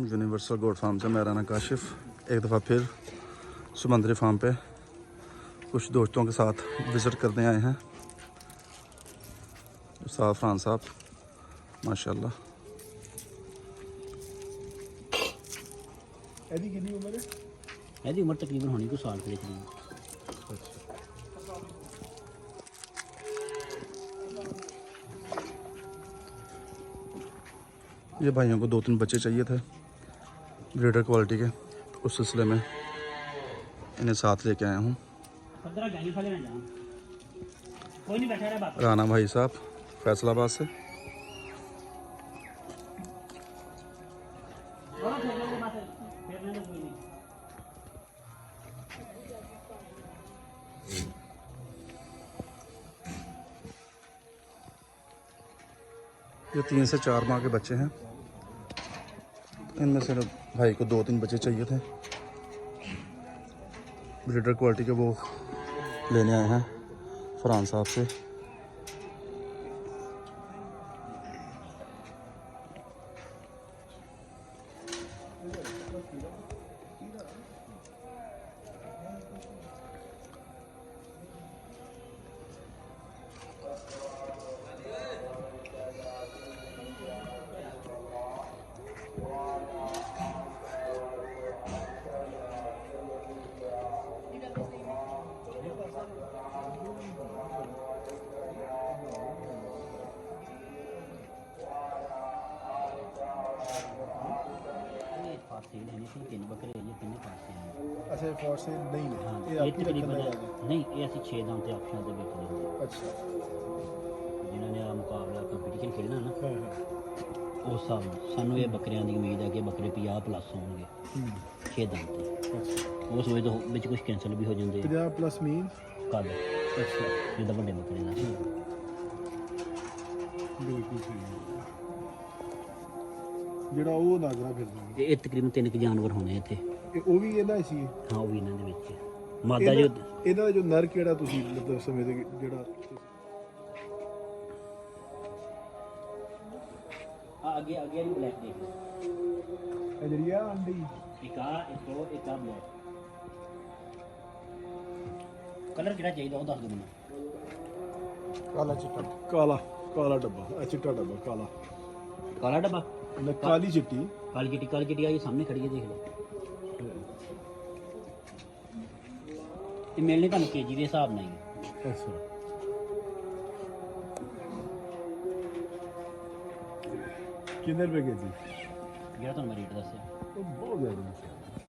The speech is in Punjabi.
यूनिवर्सल गोट फार्म से मेरा नाम काशिफ। एक दफ़ा फिर समंदरी फार्म पे कुछ दोस्तों के साथ विज़िट करने आए हैं। फ़रहान साहब माशाल्लाह। ਇਹਦੀ ਕਿੰਨੀ ਉਮਰ ਹੈ? ਇਹਦੀ ਉਮਰ तकरीबन होनी कुछ साल के करीब। ये भाइयों को 2-3 बच्चे चाहिए थे ब्रीडर क्वालिटी के, तो उस सिलसिले में इन्हें साथ लेके आया हूँ। राना भाई साहब फैसलाबाद से। ये 3 से 4 माह के बच्चे हैं। इनमें से भाई को 2-3 बच्चे चाहिए थे ब्रीडर क्वालिटी के, वो लेने आए हैं फरहान साहब से। ਅੱਛਾ ਫॉर सेल नहीं है हाँ, ये ये आपकी तकरीबन रखने का नहीं, ये असं 6 दाम से ऑप्शन से बेचने हैं। अच्छा जिन्होंने आ मुकाबला कंपटीशन खेलना ना हाँ हाँ उस हिसाब ਨਾਲ ਸਾਨੂੰ ਇਹ ਬੱਕਰਿਆਂ ਦੀ ਉਮੀਦ ਹੈ ਕਿ ਬੱਕਰੇ 50 ਪਲੱਸ ਹੋਣਗੇ 6 ਦਿਨ ਤੇ। अच्छा ਉਸ ਵੇਲੇ ਤੋਂ ਵਿੱਚ ਕੁਝ ਕੈਂਸਲ ਵੀ ਹੋ ਜਾਂਦੇ ਆ 50 प्लस मीन ਕੱਲ अच्छा ਜਿੱਦਾਂ ਵੱਡੇ ਬੱਕਰੇ ਦਾ। बिल्कुल सही है ਜਿਹੜਾ ਉਹ ਨਾਗਰਾ ਫਿਰਦਾ ਤੇ ਇਹ ਤਕਰੀਬਨ 3 ਕੁ ਜਾਨਵਰ ਹੋਣੇ ਇੱਥੇ। ਉਹ ਵੀ ਇਹਦਾ ਸੀ ਹਾਂ ਉਹ ਵੀ ਇਹਨਾਂ ਦੇ ਵਿੱਚ ਮਾਦਾ ਜੋ ਇਹਦਾ ਜੋ ਨਰ ਕਿਹੜਾ ਤੁਸੀਂ ਮਤਲਬ ਸਮੇਂ ਦੇ ਜਿਹੜਾ ਅੱਗੇ ਅੱਗੇ ਵਾਲੀ ਬਲੈਕ ਦੇਖ ਇਹ ਜਿਹੜੀ ਆ ਅੰਡੀ ਇੱਕ ਆ ਇੱਕ ਉਹ ਇੱਕ ਆ ਬਲੈਕ ਕਲਰ ਕਿਹੜਾ ਚਾਹੀਦਾ ਉਹ ਦੱਸ ਦਿਓ ਮੈਨੂੰ। ਕਾਲਾ ਚਿੱਟਾ ਕਾਲਾ ਕਾਲਾ ਡੱਬਾ ਆ ਚਿੱਟਾ ਡੱਬਾ ਕਾਲਾ ਕਾਲਾ ਡੱਬਾ ਨਾ ਕਾਲੀ ਚਿੱਟੀ ਕਾਲੀ ਚਿੱਟੀ ਆ ਇਹ ਸਾਹਮਣੇ ਖੜੀ ਹੈ ਦੇਖ ਲਓ। ਇਹ ਮਿਲਣੇ ਤੁਹਾਨੂੰ ਕੇਜੀ ਦੇ ਹਿਸਾਬ ਨਾਲ ਹੀ। ਅੱਛਾ ਕਿੰਨੇ ਰੁਪਏ ਕੇਜੀ ਜਿਹੜਾ ਤੁਹਾਨੂੰ ਮੈਂ ਰੇਟ ਦੱਸਿਆ। ਉਹ ਬਹੁਤ ਜ਼ਿਆਦਾ